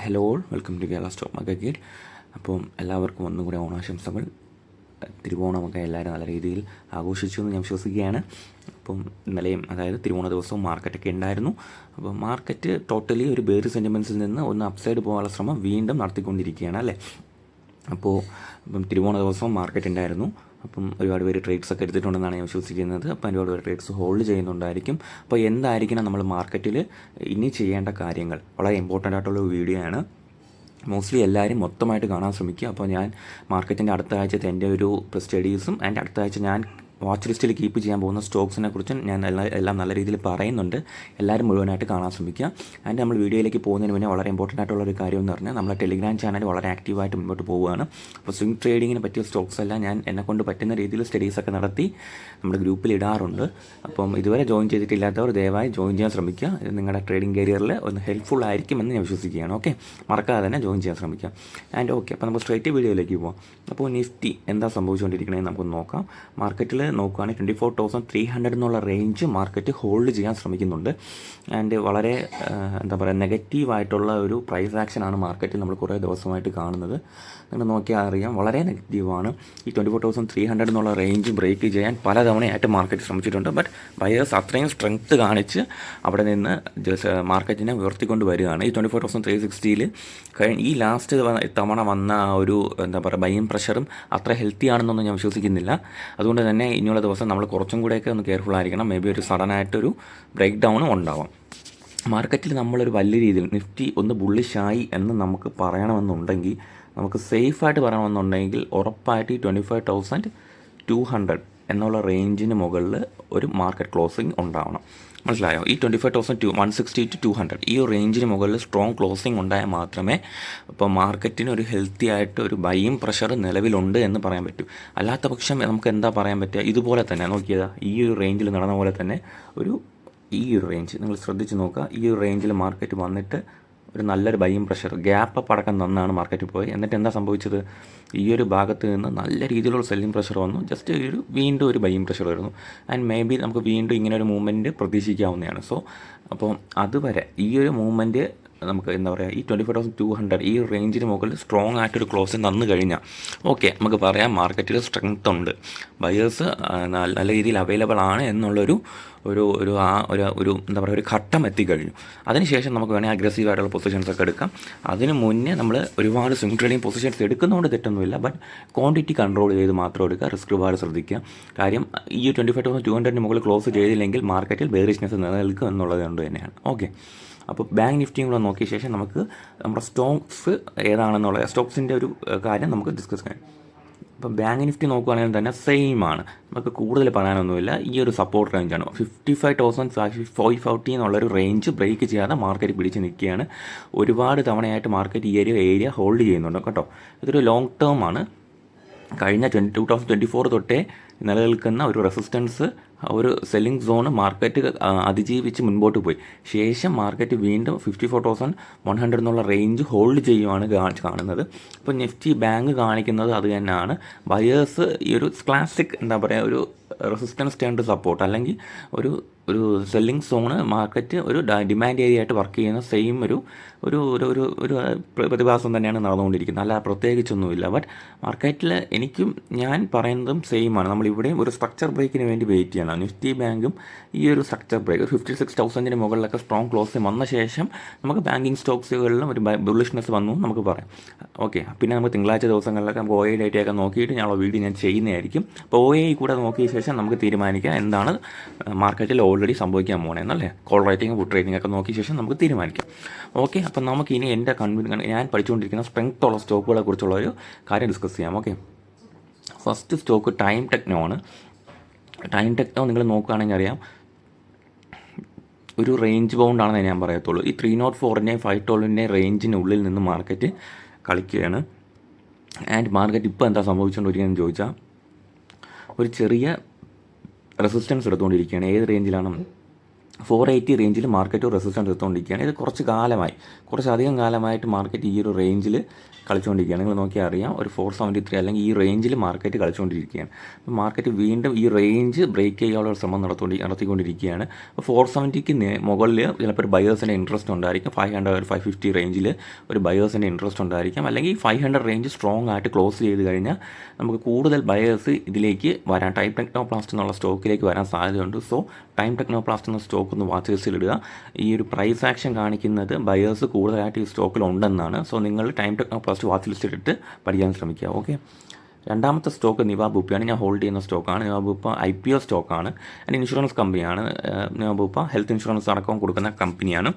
Hello all, welcome to Kerala stock market guide. അപ്പം എല്ലാവർക്കും ഒന്നും കൂടെ ഓണാശംസകൾ. തിരുവോണമൊക്കെ എല്ലാവരും നല്ല രീതിയിൽ ആഘോഷിച്ചു എന്ന് ഞാൻ വിശ്വസിക്കുകയാണ്. അപ്പം ഇന്നലെയും അതായത് തിരുവോണ ദിവസവും മാർക്കറ്റൊക്കെ ഉണ്ടായിരുന്നു. അപ്പം മാർക്കറ്റ് ടോട്ടലി ഒരു ബേറി സെൻറ്റിമെൻറ്റ്സിൽ നിന്ന് ഒന്ന് അപ്സൈഡ് പോകാനുള്ള ശ്രമം വീണ്ടും നടത്തിക്കൊണ്ടിരിക്കുകയാണ് അല്ലേ. അപ്പോൾ ഇപ്പം തിരുവോണ ദിവസവും മാർക്കറ്റ് ഉണ്ടായിരുന്നു. അപ്പം ഒരുപാട് പേര് ട്രേഡ്സ് ഒക്കെ എടുത്തിട്ടുണ്ടെന്നാണ് ഞാൻ വിശ്വസിക്കുന്നത്. അപ്പം ഒരുപാട് പേര് ട്രേഡ്സ് ഹോൾഡ് ചെയ്യുന്നുണ്ടായിരിക്കും. അപ്പോൾ എന്തായിരിക്കണം നമ്മൾ മാർക്കറ്റിൽ ഇനി ചെയ്യേണ്ട കാര്യങ്ങൾ, വളരെ ഇമ്പോർട്ടൻ്റ് ആയിട്ടുള്ള ഒരു വീഡിയോ ആണ്. മോസ്റ്റ്ലി എല്ലാവരും മൊത്തമായിട്ട് കാണാൻ ശ്രമിക്കുക. അപ്പോൾ ഞാൻ മാർക്കറ്റിൻ്റെ അടുത്ത ആഴ്ചത്തെ എൻ്റെ ഒരു സ്റ്റഡീസും ആൻഡ് അടുത്ത ആഴ്ച ഞാൻ വാച്ച് ലിസ്റ്റിൽ കീപ്പ് ചെയ്യാൻ പോകുന്ന സ്റ്റോക്സിനെ കുറിച്ച് ഞാൻ എല്ലാം നല്ല രീതിയിൽ പറയുന്നുണ്ട്. എല്ലാവരും മുഴുവനായിട്ട് കാണാൻ ശ്രമിക്കുക. ആൻഡ് നമ്മൾ വീഡിയോയിലേക്ക് പോകുന്നതിന് മുന്നേ വളരെ ഇമ്പോർട്ടൻ്റ് ആയിട്ടുള്ളൊരു കാര്യം എന്ന് പറഞ്ഞാൽ നമ്മളെ ടെലിഗ്രാം ചാനൽ വളരെ ആക്റ്റീവായിട്ട് മുമ്പോട്ട് പോവുകയാണ്. അപ്പോൾ സ്വിംഗ് ട്രേഡിങ്ങിന് പറ്റിയ സ്റ്റോക്സ് എല്ലാം ഞാൻ എന്നെക്കൊണ്ട് പറ്റുന്ന രീതിയിൽ സ്റ്റഡീസൊക്കെ നടത്തി നമ്മുടെ ഗ്രൂപ്പിൽ ഇടാറുണ്ട്. അപ്പം ഇതുവരെ ജോയിൻ ചെയ്തിട്ടില്ലാത്തവർ ദയവായി ജോയിൻ ചെയ്യാൻ ശ്രമിക്കുക. ഇത് നിങ്ങളുടെ ട്രേഡിംഗ് കരിയറിൽ ഒന്ന് ഹെൽപ്ഫുൾ ആയിരിക്കുമെന്ന് ഞാൻ വിശ്വസിക്കുകയാണ്. ഓക്കെ, മറക്കാതെ തന്നെ ജോയിൻ ചെയ്യാൻ ശ്രമിക്കുക. ആൻഡ് ഓക്കെ, അപ്പോൾ നമുക്ക് സ്ട്രൈറ്റ് വീഡിയോയിലേക്ക് പോകാം. അപ്പോൾ നിഫ്റ്റി എന്താ സംഭവിച്ചുകൊണ്ടിരിക്കണമെന്ന് നമുക്ക് നോക്കാം. മാർക്കറ്റിൽ നോക്കുകയാണെങ്കിൽ 24,300 എന്നുള്ള റേഞ്ച് മാർക്കറ്റ് ഹോൾഡ് ചെയ്യാൻ ശ്രമിക്കുന്നുണ്ട്. ആൻഡ് വളരെ എന്താ പറയുക, നെഗറ്റീവായിട്ടുള്ള ഒരു പ്രൈസ് ആക്ഷനാണ് മാർക്കറ്റിൽ നമ്മൾ കുറേ ദിവസമായിട്ട് കാണുന്നത്. നിങ്ങൾ നോക്കിയാൽ അറിയാം, വളരെ നെഗറ്റീവാണ്. ഈ 24,300 എന്നുള്ള റേഞ്ച് ബ്രേക്ക് ചെയ്യാൻ പലതവണയായിട്ട് മാർക്കറ്റ് ശ്രമിച്ചിട്ടുണ്ട്. ബട്ട് ബയേഴ്സ് അത്രയും സ്ട്രെങ്ത്ത് കാണിച്ച് അവിടെ നിന്ന് മാർക്കറ്റിനെ ഉയർത്തിക്കൊണ്ട് വരികയാണ്. ഈ 24,360 ഈ ലാസ്റ്റ് തവണ വന്ന ഒരു എന്താ പറയുക ബൈയിങ് പ്രഷറും അത്ര ഹെൽത്തി ആണെന്നൊന്നും ഞാൻ വിശ്വസിക്കുന്നില്ല. അതുകൊണ്ട് തന്നെ ഇനിയുള്ള ദിവസം നമ്മൾ കുറച്ചും കൂടെയൊക്കെ ഒന്ന് കെയർഫുൾ ആയിരിക്കണം. മേ ബി ഒരു സഡനായിട്ടൊരു ബ്രേക്ക് ഡൗണും ഉണ്ടാവാം. മാർക്കറ്റിൽ നമ്മളൊരു വലിയ രീതിയിൽ നിഫ്റ്റി ഒന്ന് ബുള്ളിഷായി എന്ന് നമുക്ക് പറയണമെന്നുണ്ടെങ്കിൽ, നമുക്ക് സേഫായിട്ട് പറയണമെന്നുണ്ടെങ്കിൽ ഉറപ്പായിട്ട് ഈ 25,200 എന്നുള്ള റേഞ്ചിന് മുകളിൽ ഒരു മാർക്കറ്റ് ക്ലോസിങ് ഉണ്ടാവണം. മനസ്സിലായോ? ഈ 25,160 to 200 ഈ ഒരു റേഞ്ചിന് മുകളിൽ സ്ട്രോങ് ക്ലോസിങ് ഉണ്ടായാൽ മാത്രമേ ഇപ്പോൾ മാർക്കറ്റിന് ഒരു ഹെൽത്തി ആയിട്ട് ഒരു ബൈയിങ് പ്രഷർ നിലവിലുണ്ട് എന്ന് പറയാൻ പറ്റൂ. അല്ലാത്ത പക്ഷം നമുക്ക് എന്താ പറയാൻ പറ്റുക? ഇതുപോലെ തന്നെ നോക്കിയതാ, ഈ ഒരു റേഞ്ചിൽ നടന്ന പോലെ തന്നെ ഈ ഒരു റേഞ്ച് നിങ്ങൾ ശ്രദ്ധിച്ച് നോക്കുക. ഈ ഒരു റേഞ്ചിൽ മാർക്കറ്റ് വന്നിട്ട് ഒരു നല്ലൊരു ബൈയിങ് പ്രഷർ ഗ്യാപ്പ് അപ്പ് അടക്കം നന്നാണ് മാർക്കറ്റ് പോയി. എന്നിട്ട് എന്താ സംഭവിച്ചത്? ഈ ഒരു ഭാഗത്ത് നിന്ന് നല്ല രീതിയിലുള്ള സെല്ലിംഗ് പ്രഷർ വന്നു. ജസ്റ്റ് വീണ്ടും ഒരു ബൈയിങ് പ്രഷർ വരുന്നു. ആൻഡ് മേ ബി നമുക്ക് വീണ്ടും ഇങ്ങനെ ഒരു മൂവ്മെൻറ്റ് പ്രതീക്ഷിക്കാവുന്നതാണ്. സോ അപ്പോൾ അതുവരെ ഈ ഒരു മൂവ്മെൻറ്റ് നമുക്ക് എന്താ പറയുക, ഈ 25,200 ഈ റേഞ്ചിന് മുകളിൽ സ്ട്രോങ് ആയിട്ടൊരു ക്ലോസിങ് തന്നു കഴിഞ്ഞാൽ ഓക്കെ, നമുക്ക് പറയാം മാർക്കറ്റിൽ സ്ട്രെങ്ത് ഉണ്ട്, ബയേഴ്സ് നല്ല രീതിയിൽ അവൈലബിൾ ആണ് എന്നുള്ളൊരു ഒരു എന്താ പറയുക ഒരു ഘട്ടം എത്തിക്കഴിഞ്ഞു. അതിനുശേഷം നമുക്ക് വേണമെങ്കിൽ അഗ്രസീവായിട്ടുള്ള പൊസിഷൻസ് ഒക്കെ എടുക്കാം. അതിന് മുന്നേ നമ്മൾ ഒരുപാട് സ്വിംഗ് ട്രേഡിംഗ് പൊസിഷൻസ് എടുക്കുന്നതുകൊണ്ട് തെറ്റൊന്നുമില്ല. ബട്ട് ക്വാണ്ടിറ്റി കൺട്രോൾ ചെയ്ത് മാത്രം എടുക്കുക. റിസ്ക് ഒരുപാട് ശ്രദ്ധിക്കുക. കാര്യം ഈ 25,200 മുകളിൽ ക്ലോസ് ചെയ്തില്ലെങ്കിൽ മാർക്കറ്റിൽ ബെയറിഷ്നെസ് നിലനിൽക്കും എന്നുള്ളത് കൊണ്ട് തന്നെയാണ്. ഓക്കെ, അപ്പോൾ ബാങ്ക് നിഫ്റ്റിയും കൂടെ നോക്കിയ ശേഷം നമുക്ക് നമ്മുടെ സ്റ്റോക്സ് ഏതാണെന്നുള്ള സ്റ്റോക്സിൻ്റെ ഒരു കാര്യം നമുക്ക് ഡിസ്കസ് ചെയ്യാം. ഇപ്പോൾ ബാങ്ക് നിഫ്റ്റി നോക്കുകയാണെങ്കിൽ തന്നെ സെയിം ആണ്. നമുക്ക് കൂടുതൽ പറയാനൊന്നുമില്ല. ഈ ഒരു സപ്പോർട്ട് റേഞ്ചാണ് 55,540 എന്നുള്ളൊരു റേഞ്ച് ബ്രേക്ക് ചെയ്യാതെ മാർക്കറ്റ് പിടിച്ച് നിൽക്കുകയാണ്. ഒരുപാട് തവണയായിട്ട് മാർക്കറ്റ് ഈ ഏരിയ ഹോൾഡ് ചെയ്യുന്നുണ്ട് കേട്ടോ. ഇതൊരു ലോങ് ടേം ആണ്. കഴിഞ്ഞ 2024 തൊട്ടേ നിലനിൽക്കുന്ന ഒരു റെസിസ്റ്റൻസ്, ഒരു സെല്ലിംഗ് സോണ് മാർക്കറ്റ് അതിജീവിച്ച് മുൻപോട്ട് പോയി. ശേഷം മാർക്കറ്റ് വീണ്ടും 54,100 എന്നുള്ള റേഞ്ച് ഹോൾഡ് ചെയ്യുവാണ് കാണുന്നത്. ഇപ്പോൾ നിഫ്റ്റി ബാങ്ക് കാണിക്കുന്നത് അത് തന്നെയാണ്. ബയേഴ്സ് ഈ ഒരു ക്ലാസിക് എന്താ പറയുക ഒരു റെസിസ്റ്റൻസ് ടേൺ ടു സപ്പോർട്ട്, അല്ലെങ്കിൽ ഒരു സെല്ലിംഗ് സോണ് മാർക്കറ്റ് ഒരു ഡിമാൻഡ് ഏരിയ ആയിട്ട് വർക്ക് ചെയ്യുന്ന സെയിം ഒരു പ്രതിഭാസം തന്നെയാണ് നടന്നുകൊണ്ടിരിക്കുന്നത്. അല്ല പ്രത്യേകിച്ചൊന്നുമില്ല. ബട്ട് മാർക്കറ്റിൽ ഞാൻ പറയുന്നതും സെയിം ആണ്. നമ്മളിവിടെയും ഒരു സ്ട്രക്ചർ ബ്രേക്കിന് വേണ്ടി വെയിറ്റ് ചെയ്യണം. നിഫ്റ്റി ബാങ്കും ഈ ഒരു സ്ട്രക്ചർ ബ്രേക്ക് 56,000 മുകളിലൊക്കെ സ്ട്രോങ് ക്ലോസ് വന്ന ശേഷം നമുക്ക് ബാങ്കിങ് സ്റ്റോക്സുകളിലും ഒരു ബുള്ളിഷ്നെസ് വന്നു നമുക്ക് പറയാം. ഓക്കെ, പിന്നെ നമുക്ക് തിങ്കളാഴ്ച ദിവസങ്ങളിലൊക്കെ നമുക്ക് OI ഡേറ്റയൊക്കെ നോക്കിയിട്ട് ഞങ്ങളുടെ വീഡിയോ ഞാൻ ചെയ്യുന്നതായിരിക്കും. അപ്പോൾ OI കൂടെ നോക്കിയ ശേഷം നമുക്ക് തീരുമാനിക്കാം എന്താണ് മാർക്കറ്റിൽ ഓൾറെഡി സംഭവിക്കാൻ പോകണമെന്നല്ലേ. കോൾ റൈറ്റിംഗ് പുട്ട് റൈറ്റിംഗ് ഒക്കെ നോക്കിയ ശേഷം നമുക്ക് തീരുമാനിക്കാം. ഓക്കെ, അപ്പം നമുക്ക് ഇനി എൻ്റെ ഞാൻ പഠിച്ചുകൊണ്ടിരിക്കുന്ന സ്ട്രെങ്ത് ഉള്ള സ്റ്റോക്കുകളെ കുറിച്ചുള്ള ഒരു കാര്യം ഡിസ്കസ് ചെയ്യാം. Okay, first stock time techno ആണ്. ടൈം ടെക്നോ നിങ്ങൾ നോക്കുകയാണെങ്കിൽ അറിയാം ഒരു റേഞ്ച് ബൗണ്ടാണെന്ന് ഞാൻ പറയത്തുള്ളൂ. ഈ 304-ൻ്റെയും 512-ൻ്റെയും റേഞ്ചിനുള്ളിൽ നിന്ന് മാർക്കറ്റ് കളിക്കുകയാണ്. ആൻഡ് മാർക്കറ്റ് ഇപ്പോൾ എന്താ സംഭവിച്ചുകൊണ്ടിരിക്കുകയെന്ന് ചോദിച്ചാൽ ഒരു ചെറിയ റെസിസ്റ്റൻസ് എടുത്തുകൊണ്ടിരിക്കുകയാണ്. ഏത് റേഞ്ചിലാണ്? 480 റേഞ്ചിൽ മാർക്കറ്റ് റെസിസ്റ്റൻസ് എടുത്തുകൊണ്ടിരിക്കുകയാണ്. ഇത് കുറച്ചധികം കാലമായിട്ട് മാർക്കറ്റ് ഈ ഒരു റേഞ്ചിൽ കളിച്ചുകൊണ്ടിരിക്കുകയാണ്. നിങ്ങൾ നോക്കിയാൽ അറിയാം, ഒരു 473 അല്ലെങ്കിൽ ഈ റേഞ്ചിൽ മാർക്കറ്റ് കളിച്ചുകൊണ്ടിരിക്കുകയാണ്. അപ്പോൾ മാർക്കറ്റ് വീണ്ടും ഈ റേഞ്ച് ബ്രേക്ക് ചെയ്യാനുള്ള ഒരു ശ്രമം നടത്തിക്കൊണ്ടിരിക്കുകയാണ്. അപ്പോൾ 470ക്ക് മുകളിൽ ചിലപ്പോൾ ഒരു ബയേഴ്സിൻ്റെ ഇൻട്രസ്റ്റ് ഉണ്ടായിരിക്കും. 500 550 റേഞ്ചിൽ ഒരു ബയേഴ്സിൻ്റെ ഇൻട്രസ്റ്റ് ഉണ്ടായിരിക്കും. അല്ലെങ്കിൽ 500 റേഞ്ച് സ്ട്രോങ് ആയിട്ട് ക്ലോസ് ചെയ്ത് കഴിഞ്ഞാൽ നമുക്ക് കൂടുതൽ ബയേഴ്സ് ഇതിലേക്ക് വരാൻ, ടൈം ടെക്നോപ്ലാസ്റ്റ് എന്നുള്ള സ്റ്റോക്കിലേക്ക് വരാൻ സാധ്യതയുണ്ട്. സോ ടൈം ടെക്നോപ്ലാസ്റ്റ് എന്ന സ്റ്റോക്ക് ഒന്ന് വാച്ച് ലിസ്റ്റിൽ ഇടുക. ഈ ഒരു പ്രൈസ് ആക്ഷൻ കാണിക്കുന്നത് ബയേഴ്സ് കൂടുതലായിട്ട് ഈ സ്റ്റോക്കിൽ ഉണ്ടെന്നാണ്. സോ നിങ്ങൾ ടൈം ടെക്നോപ്ലാസ്റ്റ് വാച്ച് ലിസ്റ്റ് ഇട്ടിട്ട് പഠിക്കാൻ ശ്രമിക്കുക. ഓക്കെ, രണ്ടാമത്തെ സ്റ്റോക്ക് നിവാബൂപ്പയാണ്. ഞാൻ ഹോൾഡ് ചെയ്യുന്ന സ്റ്റോക്കാണ്. നിവാബൂപ്പ IPO സ്റ്റോക്കാണ്. അതിന് ഇൻഷുറൻസ് കമ്പനിയാണ്. നിവാബൂപ്പ ഹെൽത്ത് ഇൻഷുറൻസ് അടക്കം കൊടുക്കുന്ന കമ്പനിയാണ്.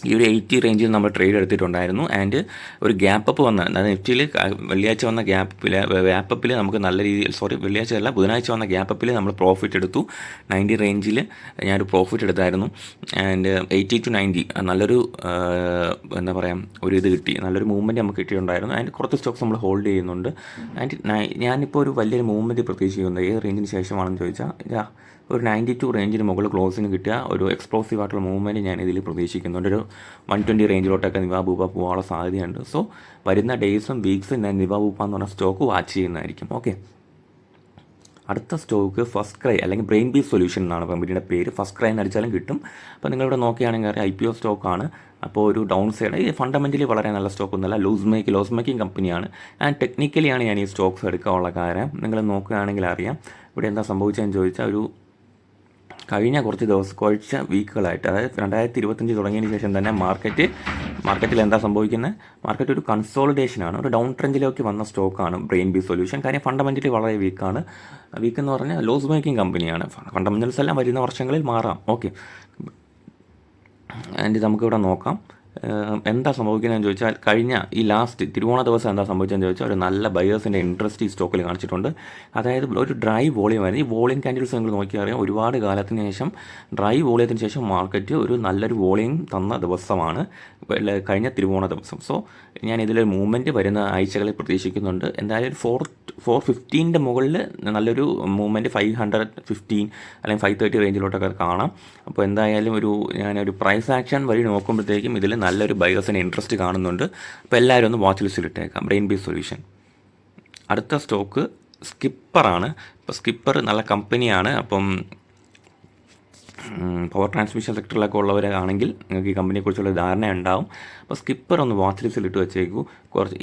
ഈ ഒരു 80 റേഞ്ചിൽ നമ്മൾ ട്രേഡ് എടുത്തിട്ടുണ്ടായിരുന്നു. ആൻഡ് ഒരു ഗ്യാപ്പ് അപ്പ് വന്ന, അതായത് നിഫ്റ്റിയിൽ വെള്ളിയാഴ്ച വന്ന ഗ്യാപ്പപ്പിൽ നമുക്ക് നല്ല രീതിയിൽ, വെള്ളിയാഴ്ച അല്ല ബുധനാഴ്ച വന്ന ഗ്യാപ്പപ്പിൽ നമ്മൾ പ്രോഫിറ്റ് എടുത്തു. 90 റേഞ്ചിൽ ഞാനൊരു പ്രോഫിറ്റ് എടുത്തായിരുന്നു. ആൻഡ് 80 to 90 നല്ലൊരു എന്താ പറയുക, ഒരു ഇത് കിട്ടി, നല്ലൊരു മൂവ്മെൻറ്റ് നമുക്ക് കിട്ടിയിട്ടുണ്ടായിരുന്നു. ആൻഡ് കുറച്ച് സ്റ്റോക്സ് നമ്മൾ ഹോൾഡ് ചെയ്യുന്നുണ്ട്. ആൻഡ് ഞാനിപ്പോൾ ഒരു വലിയൊരു മൂവ്മെൻറ്റ് പ്രതീക്ഷിക്കുന്നത് ഏത് റേഞ്ചിന് ശേഷമാണെന്ന് ചോദിച്ചാൽ ഒരു 92 റേഞ്ചിന് മുകളിൽ ക്ലോസിന് കിട്ടിയ ഒരു എക്സ്പ്ലോസീവ് ആയിട്ടുള്ള മൂവ്മെൻറ്റ് ഞാൻ ഇതിൽ പ്രതീക്ഷിക്കുന്നുണ്ട്. ഒരു 120 റേഞ്ചിലോട്ടൊക്കെ നിവാബൂപ്പ പോകാനുള്ള സാധ്യതയുണ്ട്. സോ വരുന്ന ഡേയ്സും വീക്സും ഞാൻ നിവാബൂപ്പ എന്ന് പറഞ്ഞ സ്റ്റോക്ക് വാച്ച് ചെയ്യുന്നതായിരിക്കും. ഓക്കെ, അടുത്ത സ്റ്റോക്ക് ഫസ്റ്റ് ക്രൈ അല്ലെങ്കിൽ ബ്രെയിൻ ബീസ് സൊല്യൂഷൻ എന്നാണ് കമ്പനിയുടെ പേര്. ഫസ്റ്റ് ക്രൈ എന്ന് അടിച്ചാലും കിട്ടും. അപ്പോൾ നിങ്ങളിവിടെ നോക്കുകയാണെങ്കിൽ അറിയാം, IPO സ്റ്റോക്കാണ്. അപ്പോൾ ഒരു ഡൗൺ സൈഡ്, ഈ ഫണ്ടമെൻ്റലി വളരെ നല്ല സ്റ്റോക്കൊന്നുമല്ല, ലോസ് മേക്കിംഗ് കമ്പനിയാണ്. ആൻഡ് ടെക്നിക്കലിയാണ് ഞാൻ ഈ സ്റ്റോക്സ് എടുക്കാനുള്ള കാര്യം. നിങ്ങൾ നോക്കുകയാണെങ്കിൽ അറിയാം, ഇവിടെ എന്താ സംഭവിച്ചതെന്ന് ചോദിച്ചാൽ, കഴിഞ്ഞ കുറച്ച് വീക്കുകളായിട്ട്, അതായത് 2025 തുടങ്ങിയതിന് ശേഷം തന്നെ മാർക്കറ്റിൽ എന്താ സംഭവിക്കുന്നത്, മാർക്കറ്റ് ഒരു കൺസോളിഡേഷനാണ്, ഒരു ഡൗൺ ട്രെൻഡിലേക്ക് വന്ന സ്റ്റോക്കാണ് ബ്രെയിൻ ബീസ് സൊല്യൂഷൻ. കാര്യം ഫണ്ടമെൻ്റലി വളരെ വീക്കെന്ന് പറഞ്ഞാൽ ലോസ് മേക്കിംഗ് കമ്പനിയാണ്. ഫണ്ടമെൻ്റൽസ് എല്ലാം വരുന്ന വർഷങ്ങളിൽ മാറാം. ഓക്കെ, ആൻഡ് നമുക്കിവിടെ നോക്കാം എന്താ സംഭവിക്കുന്നതെന്ന് ചോദിച്ചാൽ, കഴിഞ്ഞ ഈ ലാസ്റ്റ് തിരുവോണ ദിവസം എന്താ സംഭവിച്ചതെന്ന് ചോദിച്ചാൽ, ഒരു നല്ല ബയേഴ്സിൻ്റെ ഇൻട്രസ്റ്റ് ഈ സ്റ്റോക്കിൽ കാണിച്ചിട്ടുണ്ട്. അതായത് ഒരു ഡ്രൈ വോളിയമായിരുന്നു. ഈ വോളിയം ക്യാൻഡിൽസ് നിങ്ങൾ നോക്കിയാൽ അറിയാം, ഒരുപാട് കാലത്തിന് ശേഷം ഡ്രൈ വോളിയത്തിന് ശേഷം മാർക്കറ്റ് ഒരു നല്ലൊരു വോളിയം തന്ന ദിവസമാണ് കഴിഞ്ഞ തിരുവോണ ദിവസം. സോ ഞാൻ ഇതിലൊരു മൂവ്മെൻറ്റ് വരുന്ന ആഴ്ചകളിൽ പ്രതീക്ഷിക്കുന്നുണ്ട്. എന്തായാലും 415 മുകളിൽ നല്ലൊരു മൂവ്മെൻറ്റ് 515 അല്ലെങ്കിൽ 530 റേഞ്ചിലോട്ടൊക്കെ കാണാം. അപ്പോൾ എന്തായാലും ഞാനൊരു പ്രൈസ് ആക്ഷൻ വഴി നോക്കുമ്പോഴത്തേക്കും ഇതിൽ നല്ലൊരു ബയേഴ്സിന് ഇൻട്രസ്റ്റ് കാണുന്നുണ്ട്. അപ്പോൾ എല്ലാവരും ഒന്ന് വാച്ച് ലിസ്റ്റിൽ ഇട്ടേക്കാം, ബ്രെയിൻ ബീസ് സൊല്യൂഷൻ. അടുത്ത സ്റ്റോക്ക് സ്കിപ്പറാണ്. ഇപ്പോൾ സ്കിപ്പർ നല്ല കമ്പനിയാണ്. അപ്പം പവർ ട്രാൻസ്മിഷൻ സെക്ടറിലൊക്കെ ഉള്ളവരാണെങ്കിൽ നിങ്ങൾക്ക് ഈ കമ്പനിയെക്കുറിച്ചുള്ള ധാരണ ഉണ്ടാവും. അപ്പോൾ സ്കിപ്പർ ഒന്ന് വാച്ച് ലിസ്റ്റിൽ ഇട്ട് വെച്ചേക്കൂ.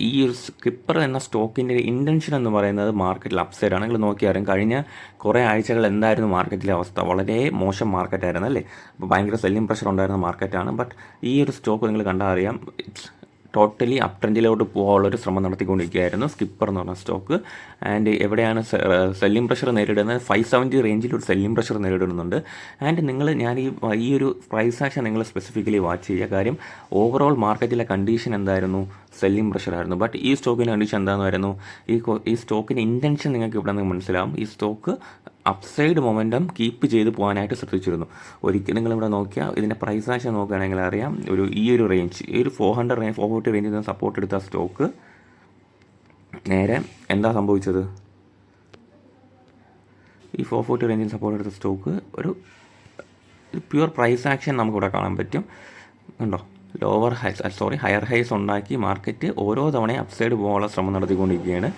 ഈ ഒരു സ്കിപ്പർ എന്ന സ്റ്റോക്കിൻ്റെ ഇൻറ്റൻഷൻ എന്ന് പറയുന്നത് മാർക്കറ്റിൽ അപ്സൈഡാണ്. നിങ്ങൾ നോക്കിയാലും കഴിഞ്ഞ കുറേ ആഴ്ചകൾ എന്തായിരുന്നു മാർക്കറ്റിലെ അവസ്ഥ, വളരെ മോശം മാർക്കറ്റായിരുന്നു അല്ലേ. അപ്പോൾ ഭയങ്കര സെല്ലിംഗ് പ്രഷർ ഉണ്ടായിരുന്ന മാർക്കറ്റാണ്. ബട്ട് ഈ ഒരു സ്റ്റോക്ക് നിങ്ങൾ കണ്ടാൽ അറിയാം, ടോട്ടലി അപ് ട്രെൻഡിലോട്ട് പോകാനുള്ളൊരു ശ്രമം നടത്തിക്കൊണ്ടിരിക്കുകയായിരുന്നു സ്കിപ്പർ എന്ന് പറഞ്ഞ സ്റ്റോക്ക്. ആൻഡ് എവിടെയാണ് സെല്ലിംഗ് പ്രഷർ നേരിടുന്നത്, 570 റേഞ്ചിൽ ഒരു സെല്ലിംഗ് പ്രഷർ നേരിടുന്നുണ്ട്. ആൻഡ് ഞാൻ ഈ ഒരു പ്രൈസ് ആക്ഷൻ നിങ്ങൾ സ്പെസിഫിക്കലി വാച്ച് ചെയ്യുക. കാര്യം ഓവറോൾ മാർക്കറ്റിലെ കണ്ടീഷൻ എന്തായിരുന്നു, സെല്ലിംഗ് പ്രഷറായിരുന്നു. ബട്ട് ഈ സ്റ്റോക്കിൻ്റെ കണ്ടീഷൻ എന്താണെന്നായിരുന്നു, ഈ സ്റ്റോക്കിൻ്റെ ഇൻറ്റൻഷൻ നിങ്ങൾക്ക് ഇവിടെ നിന്ന് മനസ്സിലാവും. ഈ സ്റ്റോക്ക് അപ്സൈഡ് മൊമെൻറ്റം കീപ്പ് ചെയ്ത് പോകാനായിട്ട് ശ്രദ്ധിച്ചിരുന്നു. ഒരിക്കലും നിങ്ങളിവിടെ നോക്കിയാൽ ഇതിൻ്റെ പ്രൈസ് ആക്ഷൻ നോക്കുകയാണെങ്കിൽ അറിയാം, ഈ ഒരു റേഞ്ച്, ഈ ഒരു 440 റേഞ്ചിൽ നിന്ന് സപ്പോർട്ട് എടുത്ത സ്റ്റോക്ക് നേരെ എന്താ സംഭവിച്ചത്, ഈ 440 റേഞ്ചിൽ സപ്പോർട്ട് എടുത്ത സ്റ്റോക്ക് ഒരു പ്യുവർ പ്രൈസ് ആക്ഷൻ നമുക്കിവിടെ കാണാൻ പറ്റും. കണ്ടോ, ഹയർ ഹൈസ് ഉണ്ടാക്കി മാർക്കറ്റ് ഓരോ തവണയും അപ്സൈഡ് പോകാനുള്ള ശ്രമം നടത്തിക്കൊണ്ടിരിക്കുകയാണ്.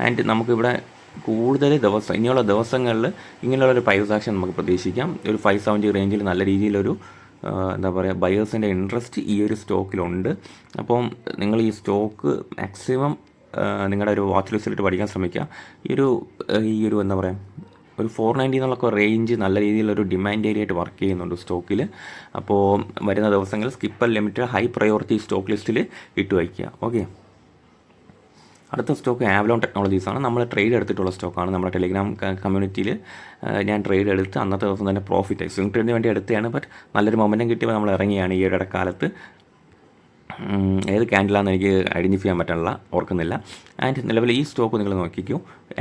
ആൻഡ് നമുക്കിവിടെ കൂടുതൽ ഇനിയുള്ള ദിവസങ്ങളിൽ ഇങ്ങനെയുള്ളൊരു പ്രൈസ് ആക്ഷൻ നമുക്ക് പ്രതീക്ഷിക്കാം. ഒരു 570 റേഞ്ചിൽ നല്ല രീതിയിലൊരു എന്താ പറയുക, ബയേഴ്സിൻ്റെ ഇൻട്രസ്റ്റ് ഈ ഒരു സ്റ്റോക്കിലുണ്ട്. അപ്പം നിങ്ങൾ ഈ സ്റ്റോക്ക് മാക്സിമം നിങ്ങളുടെ ഒരു വാച്ച് ലിസ്റ്റിലിട്ട് പഠിക്കാൻ ശ്രമിക്കുക. ഈ ഒരു എന്താ പറയുക, ഒരു 490 എന്നുള്ളൊക്കെ റേഞ്ച് നല്ല രീതിയിലൊരു ഡിമാൻഡ് ഏരിയ ആയിട്ട് വർക്ക് ചെയ്യുന്നുണ്ട് സ്റ്റോക്കിൽ. അപ്പോൾ വരുന്ന ദിവസങ്ങളിൽ skipper limited high priority stock ലിസ്റ്റിൽ ഇട്ട് വയ്ക്കുക. ഓക്കെ, അടുത്ത സ്റ്റോക്ക് ആവലോൺ ടെക്നോളജീസാണ്. നമ്മൾ ട്രേഡ് എടുത്തിട്ടുള്ള സ്റ്റോക്കാണ്. നമ്മുടെ ടെലിഗ്രാം കമ്മ്യൂണിറ്റിയിൽ ഞാൻ ട്രേഡ് എടുത്ത് അന്നത്തെ ദിവസം തന്നെ പ്രോഫിറ്റ് ആയി. സ്വിംഗ് ട്രേഡിന് വേണ്ടി എടുത്തതാണ്. ബട്ട് നല്ലൊരു മൊമെൻറ്റം കിട്ടിയപ്പോൾ നമ്മൾ ഇറങ്ങിയാണ് ഈ ഇടക്കാലത്ത്. ഏത് ക്യാൻഡിലാണെന്ന് എനിക്ക് ഐഡൻറ്റിഫൈ ചെയ്യാൻ പറ്റാനുള്ള ഓർക്കുന്നില്ല. ആൻഡ് നിലവിൽ ഈ സ്റ്റോക്ക് നിങ്ങൾ നോക്കിക്കൂ,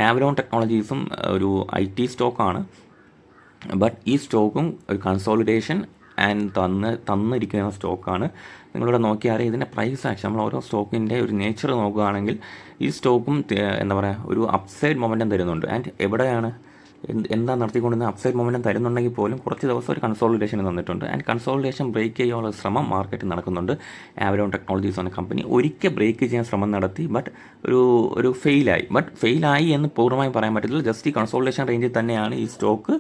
ആവലോൺ ടെക്നോളജീസും ഒരു IT സ്റ്റോക്കാണ്. ബട്ട് ഈ സ്റ്റോക്കും ഒരു കൺസോളിഡേഷൻ തന്നിരിക്കുന്ന സ്റ്റോക്കാണ്. നിങ്ങളിവിടെ നോക്കിയാൽ ഇതിൻ്റെ പ്രൈസ് ആക്ഷൻ, നമ്മൾ ഓരോ സ്റ്റോക്കിൻ്റെ ഒരു നേച്ചർ നോക്കുകയാണെങ്കിൽ ഈ സ്റ്റോക്കും എന്താ പറയുക, ഒരു അപ്സൈഡ് മൊമെൻറ്റം തരുന്നുണ്ട്. ആൻഡ് എവിടെയാണ് എന്താ നടത്തിക്കൊണ്ടിരുന്ന അപ്സൈഡ് മൊമെൻറ്റം തരുന്നുണ്ടെങ്കിൽ പോലും കുറച്ച് ദിവസം ഒരു കൺസോളിഡേഷൻ തന്നിട്ടുണ്ട്. ആൻഡ് കൺസോളിഡേഷൻ ബ്രേക്ക് ചെയ്യാനുള്ള ശ്രമം മാർക്കറ്റ് നടക്കുന്നുണ്ട്. ആവലോൺ ടെക്നോളജീസ് എന്ന കമ്പനി ഒരിക്കൽ ബ്രേക്ക് ചെയ്യാൻ ശ്രമം നടത്തി, ബട്ട് ഒരു ഫെയിലായി എന്ന് പൂർണ്ണമായും പറയാൻ പറ്റത്തില്ല. ജസ്റ്റ് ഈ കൺസോളിഡേഷൻ റേഞ്ചിൽ തന്നെയാണ് ഈ സ്റ്റോക്ക്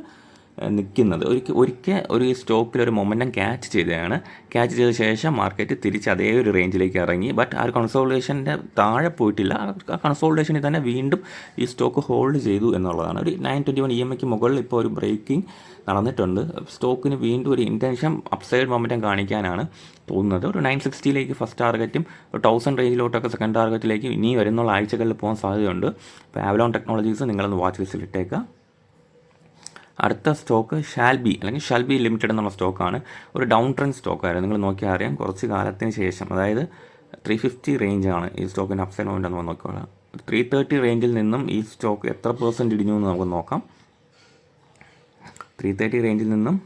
നിൽക്കുന്നത്. ഒരിക്കൽ ഒരു സ്റ്റോക്കിൽ ഒരു മൊമെൻറ്റം ക്യാച്ച് ചെയ്ത ശേഷം മാർക്കറ്റ് തിരിച്ച് അതേ ഒരു റേഞ്ചിലേക്ക് ഇറങ്ങി. ബട്ട് ആ ഒരു കൺസോളിഡേഷൻ്റെ താഴെ പോയിട്ടില്ല. ആ കൺസോളിഡേഷനിൽ തന്നെ വീണ്ടും ഈ സ്റ്റോക്ക് ഹോൾഡ് ചെയ്തു എന്നുള്ളതാണ്. ഒരു 921 EMAയ്ക്ക് മുകളിൽ ഇപ്പോൾ ഒരു ബ്രേക്കിംഗ് നടന്നിട്ടുണ്ട്. സ്റ്റോക്കിന് വീണ്ടും ഒരു ഇൻറ്റൻഷൻ അപ്സൈഡ് മൊമെൻറ്റം കാണിക്കാനാണ് തോന്നുന്നത്. ഒരു 960ലേക്ക് ഫസ്റ്റ് ടാർഗറ്റും ഒരു 1000 റേഞ്ചിലോട്ടൊക്കെ സെക്കൻഡ് ടാർഗറ്റിലേക്ക് ഇനി വരുന്നുള്ള ആഴ്ചകളിൽ പോകാൻ സാധ്യതയുണ്ട്. അപ്പോൾ ആവലോൺ ടെക്നോളജീസ് നിങ്ങളൊന്ന് വാച്ച് ലിസ്റ്റിൽ ഇട്ടേക്കുക. അടുത്ത സ്റ്റോക്ക് ഷാൽബി ലിമിറ്റഡ് എന്നുള്ള സ്റ്റോക്കാണ്. ഒരു ഡൗൺ ട്രെൻഡ് സ്റ്റോക്കായിരുന്നു. നിങ്ങൾ നോക്കിയാൽ അറിയാം, കുറച്ച് കാലത്തിന് ശേഷം, അതായത് 350 റേഞ്ചാണ് ഈ സ്റ്റോക്കിൻ്റെ അപ്സൈഡ് മൊമെൻ്റ് എന്ന് നോക്കിക്കോളാം. 330 റേഞ്ചിൽ നിന്നും ഈ സ്റ്റോക്ക് എത്ര % ഇടിഞ്ഞു എന്ന് നമുക്ക് നോക്കാം. 330 റേഞ്ചിൽ നിന്നും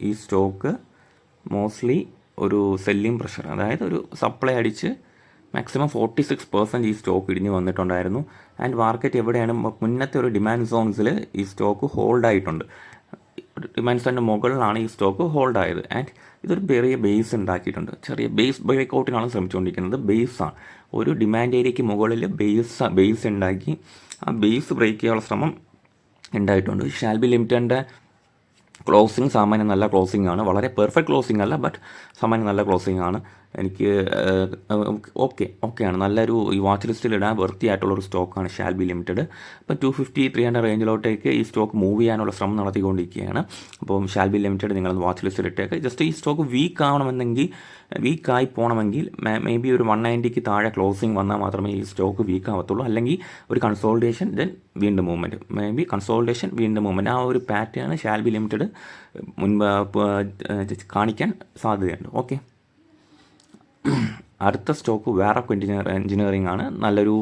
ഈ സ്റ്റോക്ക് മോസ്റ്റ്ലി ഒരു സെല്ലിംഗ് പ്രഷർ, അതായത് ഒരു സപ്ലൈ അടിച്ച് മാക്സിമം 46% ഈ സ്റ്റോക്ക് ഇടിഞ്ഞ് വന്നിട്ടുണ്ടായിരുന്നു. ആൻഡ് മാർക്കറ്റ് എവിടെയാണ് മുന്നത്തെ ഒരു ഡിമാൻഡ് സോൺസിൽ ഈ സ്റ്റോക്ക് ഹോൾഡായിട്ടുണ്ട്. ഡിമാൻഡ് സോണിൻ്റെ മുകളിലാണ് ഈ സ്റ്റോക്ക് ഹോൾഡായത്. ആൻഡ് ഇതൊരു ചെറിയ ബേസ് ഉണ്ടാക്കിയിട്ടുണ്ട്. ചെറിയ ബേസ് ബ്രേക്കൗട്ടിനാണ് ശ്രമിച്ചുകൊണ്ടിരിക്കുന്നത്. ബേസാണ് ഒരു ഡിമാൻഡ് ഏരിയയ്ക്ക് മുകളിൽ ബേസ് ഉണ്ടാക്കി ആ ബേസ് ബ്രേക്ക് ചെയ്യാനുള്ള ശ്രമം ഉണ്ടായിട്ടുണ്ട്. ഷാൽബി ലിമിറ്റഡിൻ്റെ ക്ലോസിങ് സാമാന്യം നല്ല ക്ലോസിംഗ് ആണ്. വളരെ പെർഫെക്റ്റ് ക്ലോസിംഗ് അല്ല, ബട്ട് സാമാന്യം നല്ല ക്ലോസിംഗ് ആണ്. എനിക്ക് ഓക്കെയാണ്. നല്ലൊരു ഈ വാച്ച് ലിസ്റ്റിൽ ഇടാൻ വൃത്തിയായിട്ടുള്ളൊരു സ്റ്റോക്കാണ് ഷാൽബി ലിമിറ്റഡ്. അപ്പോൾ 250-300 റേഞ്ചിലോട്ടേക്ക് ഈ സ്റ്റോക്ക് മൂവ് ചെയ്യാനുള്ള ശ്രമം നടത്തിക്കൊണ്ടിരിക്കുകയാണ്. അപ്പം ഷാൽബി ലിമിറ്റഡ് നിങ്ങളൊന്ന് വാച്ച് ലിസ്റ്റിൽ ഇട്ടേക്ക്. ജസ്റ്റ് ഈ സ്റ്റോക്ക് വീക്കായി പോകണമെങ്കിൽ മേ ബി ഒരു 190ക്ക് താഴെ ക്ലോസിംഗ് വന്നാൽ മാത്രമേ ഈ സ്റ്റോക്ക് വീക്ക് ആവത്തുള്ളൂ. അല്ലെങ്കിൽ ഒരു കൺസോൾട്ടേഷൻ ദെൻ വീണ്ടും മൂവ്മെൻറ്റ്, മേ ബി കൺസോൾട്ടേഷൻ വീണ്ടും മൂവ്മെൻറ്റ്, ആ ഒരു പാറ്റേൺ ഷാൽബി ലിമിറ്റഡ് മുൻപ് കാണിക്കാൻ സാധ്യതയുണ്ട്. ഓക്കെ, അടുത്ത സ്റ്റോക്ക് വാറോക്ക് എഞ്ചിനീയറിംഗ് ആണ്. നല്ലൊരു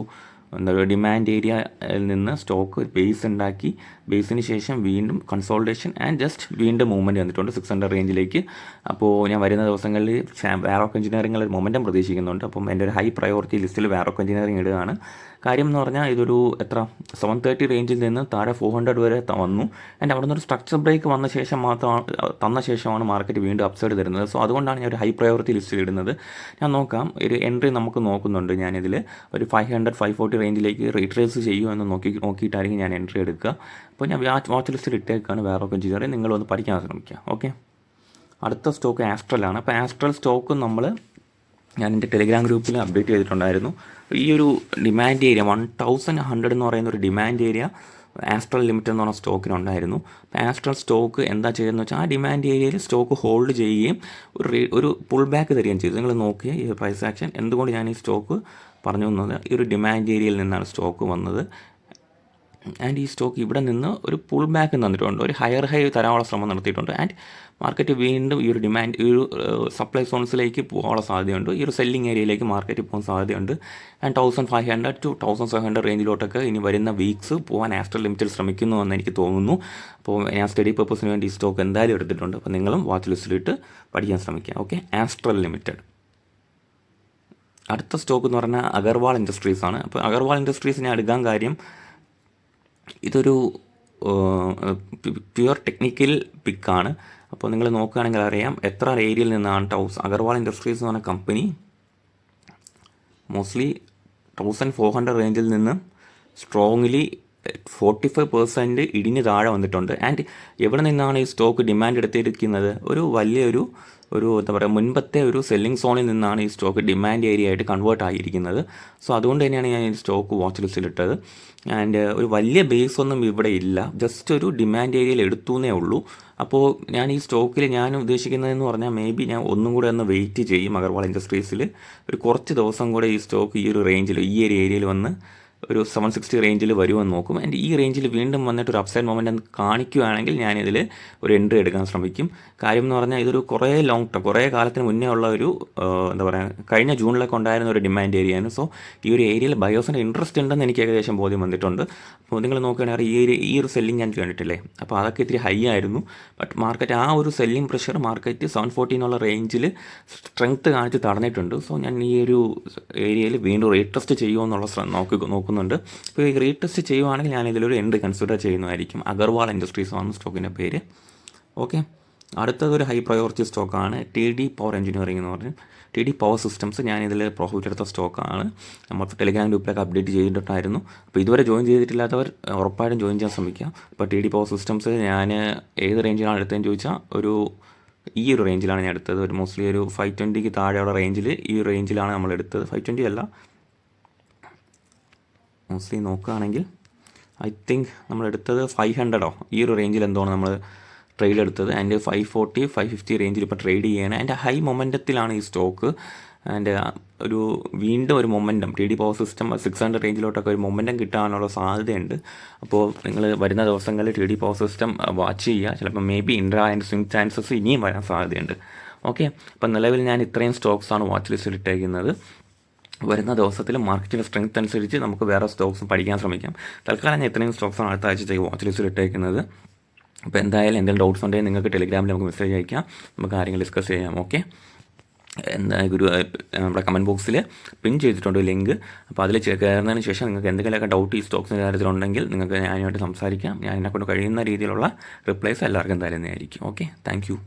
ഡിമാൻഡ് ഏരിയയിൽ നിന്ന് സ്റ്റോക്ക് ബേസ് ഉണ്ടാക്കി, ബേസിന് ശേഷം വീണ്ടും കൺസോൾട്ടേഷൻ ആൻഡ് ജസ്റ്റ് വീണ്ടും മൂവ്മെൻറ്റ് വന്നിട്ടുണ്ട് 600 റേഞ്ചിലേക്ക്. അപ്പോൾ ഞാൻ വരുന്ന ദിവസങ്ങളിൽ വാറോക്ക് എഞ്ചിനീയറിംഗിൽ മൊമെൻറ്റം പ്രതീക്ഷിക്കുന്നുണ്ട്. അപ്പം എൻ്റെ ഒരു ഹൈ പ്രയോറിറ്റി ലിസ്റ്റിൽ വാറോക്ക് എഞ്ചിനീയറിംഗ് ഇടുകയാണ്. കാര്യം എന്ന് പറഞ്ഞാൽ ഇതൊരു 730 റേഞ്ചിൽ നിന്ന് താഴെ 400 വരെ വന്നു. ആൻഡ് അവിടെ നിന്നൊരു സ്ട്രക്ചർ ബ്രേക്ക് തന്ന ശേഷമാണ് മാർക്കറ്റ് വീണ്ടും അപ്സൈഡ് തരുന്നത്. സോ അതുകൊണ്ടാണ് ഞാൻ ഒരു ഹൈ പ്രയോറിറ്റി ലിസ്റ്റിൽ ഇടുന്നത്. ഞാൻ നോക്കാം, ഒരു എൻട്രി നമുക്ക് നോക്കുന്നുണ്ട്. ഞാനിതിൽ ഒരു 500-540 റേഞ്ചിലേക്ക് റീട്രേസ് ചെയ്യുമോ എന്ന് നോക്കിയിട്ടായിരിക്കും ഞാൻ എൻട്രി എടുക്കുക. അപ്പോൾ ഞാൻ വാച്ച് ലിസ്റ്റിൽ ഇട്ടേക്കാണ് വാറോക്ക് എഞ്ചിനീയറിംഗ്. നിങ്ങളൊന്ന് പഠിക്കാൻ ശ്രമിക്കുക. ഓക്കെ, അടുത്ത സ്റ്റോക്ക് ആസ്ട്രലാണ്. അപ്പോൾ ആസ്ട്രൽ സ്റ്റോക്ക് ഞാൻ എൻ്റെ ടെലിഗ്രാം ഗ്രൂപ്പിൽ അപ്ഡേറ്റ് ചെയ്തിട്ടുണ്ടായിരുന്നു. ഈ ഒരു ഡിമാൻഡ് ഏരിയ 1100 എന്ന് പറയുന്ന ഒരു ഡിമാൻഡ് ഏരിയ ആസ്ട്രൽ ലിമിറ്റഡ് എന്ന് പറഞ്ഞ സ്റ്റോക്കിനുണ്ടായിരുന്നു. അപ്പോൾ ആസ്ട്രൽ സ്റ്റോക്ക് എന്താ ചെയ്തതെന്ന് വെച്ചാൽ ആ ഡിമാൻഡ് ഏരിയയിൽ സ്റ്റോക്ക് ഹോൾഡ് ചെയ്യുകയും ഒരു പുൾ ബാക്ക് തരികയും ചെയ്തു. നിങ്ങൾ നോക്കിയ ഈ പ്രൈസ് ആക്ഷൻ എന്തുകൊണ്ട് ഞാൻ ഈ സ്റ്റോക്ക് പറഞ്ഞു തന്നത്, ഈ ഒരു ഡിമാൻഡ് ഏരിയയിൽ നിന്നാണ് സ്റ്റോക്ക് വന്നത്. ആൻഡ് ഈ സ്റ്റോക്ക് ഇവിടെ നിന്ന് ഒരു പുൾ ബാക്ക് തന്നിട്ടുണ്ട്, ഒരു ഹയർ ഹൈ തരാനുള്ള ശ്രമം നടത്തിയിട്ടുണ്ട്. ആൻഡ് മാർക്കറ്റ് വീണ്ടും ഈ ഒരു സപ്ലൈ സോൺസിലേക്ക് പോകാനുള്ള സാധ്യതയുണ്ട്. ഈ ഒരു സെല്ലിംഗ് ഏരിയയിലേക്ക് മാർക്കറ്റ് പോകാൻ സാധ്യതയുണ്ട്. ആൻഡ് 1500 to 1700 റേഞ്ചിലോട്ടൊക്കെ ഇനി വരുന്ന വീക്സ് പോകാൻ ആസ്ട്രൽ ലിമിറ്റഡ് ശ്രമിക്കുന്നുവെന്ന് എനിക്ക് തോന്നുന്നു. അപ്പോൾ ഞാൻ സ്റ്റഡി പർപ്പസിന് വേണ്ടി ഈ സ്റ്റോക്ക് എന്തായാലും എടുത്തിട്ടുണ്ട്. അപ്പോൾ നിങ്ങളും വാച്ച് ലിസ്റ്റിലിട്ട് പഠിക്കാൻ ശ്രമിക്കുക. Okay, astral limited. അടുത്ത സ്റ്റോക്ക് എന്ന് പറഞ്ഞാൽ അഗർവാൾ ഇൻഡസ്ട്രീസ് ആണ്. അപ്പോൾ അഗർവാൾ ഇൻഡസ്ട്രീസ് ഞാൻ എടുക്കാൻ കാര്യം, ഇതൊരു പ്യുവർ ടെക്നിക്കൽ പിക്കാണ്. അപ്പോൾ നിങ്ങൾ നോക്കുകയാണെങ്കിൽ അറിയാം എത്ര ഏരിയയിൽ നിന്നാണ് അഗർവാൾ ഇൻഡസ്ട്രീസ് എന്ന് പറഞ്ഞ കമ്പനി മോസ്റ്റ്ലി 1400 റേഞ്ചിൽ നിന്ന് സ്ട്രോങ്ലി 45% ഇടിഞ്ഞ് താഴെ വന്നിട്ടുണ്ട്. ആൻഡ് എവിടെ നിന്നാണ് ഈ സ്റ്റോക്ക് ഡിമാൻഡ് എടുത്തിരിക്കുന്നത്, ഒരു വലിയൊരു എന്താ പറയുക മുൻപത്തെ ഒരു സെല്ലിംഗ് സോണിൽ നിന്നാണ് ഈ സ്റ്റോക്ക് ഡിമാൻഡ് ഏരിയ ആയിട്ട് കൺവേർട്ട് ആയിരിക്കുന്നത്. സോ അതുകൊണ്ട് തന്നെയാണ് ഞാൻ ഈ സ്റ്റോക്ക് വാച്ച് ലിസ്റ്റിലിട്ടത്. ആൻഡ് ഒരു വലിയ ബേസ് ഒന്നും ഇവിടെ ഇല്ല, ജസ്റ്റ് ഒരു ഡിമാൻഡ് ഏരിയയിൽ എടുത്തുവെന്നേ ഉള്ളൂ. അപ്പോൾ ഞാൻ ഈ സ്റ്റോക്കിൽ ഞാൻ ഉദ്ദേശിക്കുന്നതെന്ന് പറഞ്ഞാൽ മേ ബി ഞാൻ ഒന്നും കൂടെ ഒന്ന് വെയിറ്റ് ചെയ്യും. അഗർവാൾ ഇൻഡസ്ട്രീസിൽ ഒരു കുറച്ച് ദിവസം കൂടെ ഈ സ്റ്റോക്ക് ഈ ഒരു റേഞ്ചിൽ ഈ ഒരു ഏരിയയിൽ വന്ന് ഒരു 760 റേഞ്ചിൽ വരുമെന്ന് നോക്കും. ആൻഡ് ഈ റേഞ്ചിൽ വീണ്ടും വന്നിട്ട് ഒരു അപ്സൈഡ് മൊമെൻറ്റം കാണിക്കുകയാണെങ്കിൽ ഞാനിതിൽ ഒരു എൻട്രി എടുക്കാൻ ശ്രമിക്കും. കാര്യം എന്ന് പറഞ്ഞാൽ ഇതൊരു കുറേ കാലത്തിന് മുന്നേ ഉള്ള ഒരു എന്താ പറയുക കഴിഞ്ഞ ജൂണിലൊക്കെ ഉണ്ടായിരുന്ന ഒരു ഡിമാൻഡ് ഏരിയയാണ്. സോ ഈ ഒരു ഏരിയയിൽ ബയോസിൻ്റെ ഇൻട്രസ്റ്റ് ഉണ്ടെന്ന് എനിക്ക് ഏകദേശം ബോധ്യം വന്നിട്ടുണ്ട്. അപ്പോൾ നിങ്ങൾ നോക്കുകയാണെങ്കിൽ ഈ ഒരു സെല്ലിംഗ് ഞാൻ കണ്ടിട്ടില്ലേ, അപ്പോൾ അതൊക്കെ ഇത്തിരി ഹൈ ആയിരുന്നു. ബട്ട് മാർക്കറ്റ് ആ ഒരു സെല്ലിംഗ് പ്രഷർ മാർക്കറ്റ് 740 എന്നുള്ള റേഞ്ചിൽ സ്ട്രെങ്ത്ത് കാണിച്ച് തടഞ്ഞിട്ടുണ്ട്. സോ ഞാൻ ഈ ഒരു ഏരിയയിൽ വീണ്ടും റീടെസ്റ്റ് ചെയ്യുമോ എന്നുള്ള നോക്കുന്നുണ്ട്. നോക്കുന്നുണ്ട്. ഇപ്പോൾ ഈ റീടെസ്റ്റ് ചെയ്യുവാണെങ്കിൽ ഞാൻ ഇതിലൊരു എൻട്രി കൺസിഡർ ചെയ്യുന്നതായിരിക്കും. അഗർവാൾ ഇൻഡസ്ട്രീസ് ആണ് സ്റ്റോക്കിൻ്റെ പേര്. ഓക്കെ, അടുത്തതൊരു ഹൈ പ്രയോറിറ്റി സ്റ്റോക്കാണ് TD പവർ എഞ്ചിനീയറിംഗ് എന്ന് പറഞ്ഞ്. TD പവർ സിസ്റ്റംസ് ഞാൻ ഇതിൽ പ്രോഫിറ്റ് എടുത്ത സ്റ്റോക്കാണ്. നമ്മൾ ടെലിഗ്രാം ഗ്രൂപ്പിലൊക്കെ അപ്ഡേറ്റ് ചെയ്തിട്ടുണ്ടായിരുന്നു. അപ്പോൾ ഇതുവരെ ജോയിൻ ചെയ്തിട്ടില്ലാത്തവർ ഉറപ്പായിട്ടും ജോയിൻ ചെയ്യാൻ ശ്രമിക്കുക. ഇപ്പോൾ TD പവർ സിസ്റ്റംസ് ഞാൻ ഏത് റേഞ്ചിലാണ് എടുത്തതെന്ന് ചോദിച്ചാൽ ഈ ഒരു റേഞ്ചിലാണ് ഞാൻ എടുത്തത്. ഒരു മോസ്റ്റ്ലി ഒരു 520 താഴെയുള്ള റേഞ്ചിൽ, ഈ റേഞ്ചിലാണ് നമ്മൾ എടുത്തത്. 520 അല്ല, മോസ്റ്റ്ലി നോക്കുകയാണെങ്കിൽ ഐ തിങ്ക് നമ്മളെടുത്തത് 500 ഈ ഒരു റേഞ്ചിൽ എന്തോണ് നമ്മൾ ട്രേഡ് എടുത്തത്. ആൻഡ് 540 550 റേഞ്ചിൽ ഇപ്പോൾ ട്രേഡ് ചെയ്യാണ്. അതിൻ്റെ ഹൈ മൊമെൻറ്റത്തിലാണ് ഈ സ്റ്റോക്ക്. ആൻഡ് വീണ്ടും ഒരു മൊമെൻറ്റം TD പവർ സിസ്റ്റം 600 റേഞ്ചിലോട്ടൊക്കെ ഒരു മൊമെൻറ്റം കിട്ടാനുള്ള സാധ്യതയുണ്ട്. അപ്പോൾ നിങ്ങൾ വരുന്ന ദിവസങ്ങളിൽ TD പവർ സിസ്റ്റം വാച്ച് ചെയ്യുക. ചിലപ്പോൾ may be intra and swing chances ഇനിയും വരാൻ സാധ്യതയുണ്ട്. ഓക്കെ, അപ്പോൾ നിലവിൽ ഞാൻ ഇത്രയും സ്റ്റോക്സാണ് വാച്ച് ലിസ്റ്റിൽ ഇട്ടേക്കുന്നത്. വരുന്ന ദിവസത്തിൽ മാർക്കറ്റിൻ്റെ സ്ട്രെങ്ത് അനുസരിച്ച് നമുക്ക് വേറെ സ്റ്റോക്സും പഠിക്കാൻ ശ്രമിക്കാം. തൽക്കാലം ഞാൻ ഇത്രയും സ്റ്റോക്സാണ് അടുത്ത ആഴ്ചത്തേക്ക് വാച്ച് ലിസ്റ്റിൽ ഇട്ടേക്കുന്നത്. അപ്പോൾ എന്തായാലും എന്തെങ്കിലും ഡൗട്ട്സ് ഉണ്ടെങ്കിൽ നിങ്ങൾക്ക് ടെലിഗ്രാമിൽ നമുക്ക് മെസ്സേജ് അയക്കാം, നമുക്ക് കാര്യങ്ങൾ ഡിസ്കസ് ചെയ്യാം. ഓക്കെ, നമ്മുടെ കമൻറ്റ് ബോക്സിൽ പിൻ ചെയ്തിട്ടുണ്ട് ലിങ്ക്. അപ്പോൾ അതിൽ കയറുന്നതിന് ശേഷം നിങ്ങൾക്ക് എന്തെങ്കിലുമൊക്കെ ഡൗട്ട് ഈ സ്റ്റോക്സിൻ്റെ കാര്യത്തിലുണ്ടെങ്കിൽ നിങ്ങൾക്ക് ഞാനുമായിട്ട് സംസാരിക്കാം. ഞാൻ എന്നെക്കൊണ്ട് കഴിയുന്ന രീതിയിലുള്ള റിപ്ലൈസ് എല്ലാവർക്കും തരുന്നതായിരിക്കും. Okay, thank you.